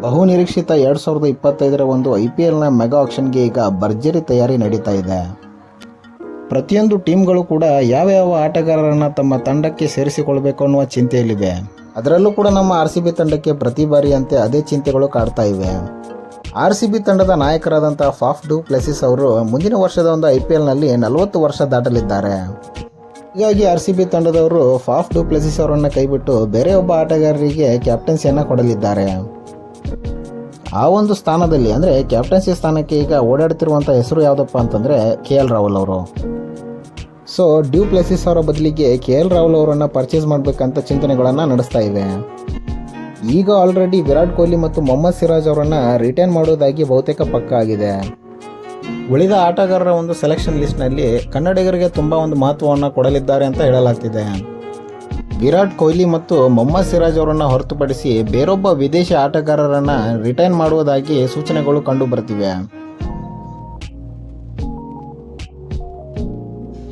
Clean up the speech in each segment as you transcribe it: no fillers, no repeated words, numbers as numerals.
ಬಹು ನಿರೀಕ್ಷಿತ 2025ರ ಒಂದು IPLನ ಮೆಗಾ ಆಕ್ಷನ್ಗೆ ಈಗ ಭರ್ಜರಿ ತಯಾರಿ ನಡೀತಾ ಇದೆ. ಪ್ರತಿಯೊಂದು ಟೀಮ್ಗಳು ಕೂಡ ಯಾವ ಆಟಗಾರರನ್ನು ತಮ್ಮ ತಂಡಕ್ಕೆ ಸೇರಿಸಿಕೊಳ್ಬೇಕು ಅನ್ನುವ ಚಿಂತೆಯಲ್ಲಿವೆ. ಅದರಲ್ಲೂ ಕೂಡ ನಮ್ಮ RCB ತಂಡಕ್ಕೆ ಪ್ರತಿ ಬಾರಿಯಂತೆ ಅದೇ ಚಿಂತೆಗಳು ಕಾಡ್ತಾ ಇವೆ. RCB ತಂಡದ ನಾಯಕರಾದಂಥ ಫಾಫ್ ಡು ಪ್ಲೆಸಿಸ್ ಅವರು ಮುಂದಿನ ವರ್ಷದ ಒಂದು IPLನಲ್ಲಿ 40 ವರ್ಷ ದಾಟಲಿದ್ದಾರೆ. ಹೀಗಾಗಿ RCB ತಂಡದವರು ಫಾಫ್ ಡು ಪ್ಲೆಸಿಸ್ ಅವರನ್ನು ಕೈಬಿಟ್ಟು ಬೇರೆ ಒಬ್ಬ ಆಟಗಾರರಿಗೆ ಕ್ಯಾಪ್ಟನ್ಸಿಯನ್ನು ಕೊಡಲಿದ್ದಾರೆ. ಆ ಒಂದು ಸ್ಥಾನದಲ್ಲಿ ಅಂದರೆ ಕ್ಯಾಪ್ಟನ್ಸಿ ಸ್ಥಾನಕ್ಕೆ ಈಗ ಓಡಾಡ್ತಿರುವಂಥ ಹೆಸರು ಯಾವುದಪ್ಪ ಅಂತಂದರೆ KL ರಾಹುಲ್ ಅವರು. ಸೊ ಡ್ಯೂ ಪ್ಲೆಸಿಸ್ ಅವರ ಬದಲಿಗೆ KL ರಾಹುಲ್ ಅವರನ್ನು ಪರ್ಚೇಸ್ ಮಾಡಬೇಕಂತ ಚಿಂತನೆಗಳನ್ನು ನಡೆಸ್ತಾ ಇವೆ. ಈಗ ಆಲ್ರೆಡಿ ವಿರಾಟ್ ಕೊಹ್ಲಿ ಮತ್ತು ಮೊಹಮ್ಮದ್ ಸಿರಾಜ್ ಅವರನ್ನು ರಿಟೈನ್ ಮಾಡೋದಾಗಿ ಬಹುತೇಕ ಪಕ್ಕ ಆಗಿದೆ. ಉಳಿದ ಆಟಗಾರರ ಒಂದು ಸೆಲೆಕ್ಷನ್ ಲಿಸ್ಟ್ನಲ್ಲಿ ಕನ್ನಡಿಗರಿಗೆ ತುಂಬ ಒಂದು ಮಹತ್ವವನ್ನು ಕೊಡಲಿದ್ದಾರೆ ಅಂತ ಹೇಳಲಾಗ್ತಿದೆ. ವಿರಾಟ್ ಕೊಹ್ಲಿ ಮತ್ತು ಮೊಹಮ್ಮದ್ ಸಿರಾಜ್ ಅವರನ್ನು ಹೊರತುಪಡಿಸಿ ಬೇರೊಬ್ಬ ವಿದೇಶಿ ಆಟಗಾರರನ್ನು ರಿಟೈನ್ ಮಾಡುವುದಾಗಿ ಸೂಚನೆಗಳು ಕಂಡು ಬರ್ತಿವೆ.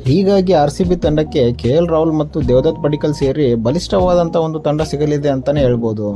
ಹೀಗಾಗಿ RCB ತಂಡಕ್ಕೆ KL ರಾಹುಲ್ ಮತ್ತು ದೇವದತ್ ಪಡಿಕ್ಕಲ್ ಸೇರಿ ಬಲಿಷ್ಠವಾದಂಥ ಒಂದು ತಂಡ ಸಿಗಲಿದೆ ಅಂತಲೇ ಹೇಳ್ಬೋದು.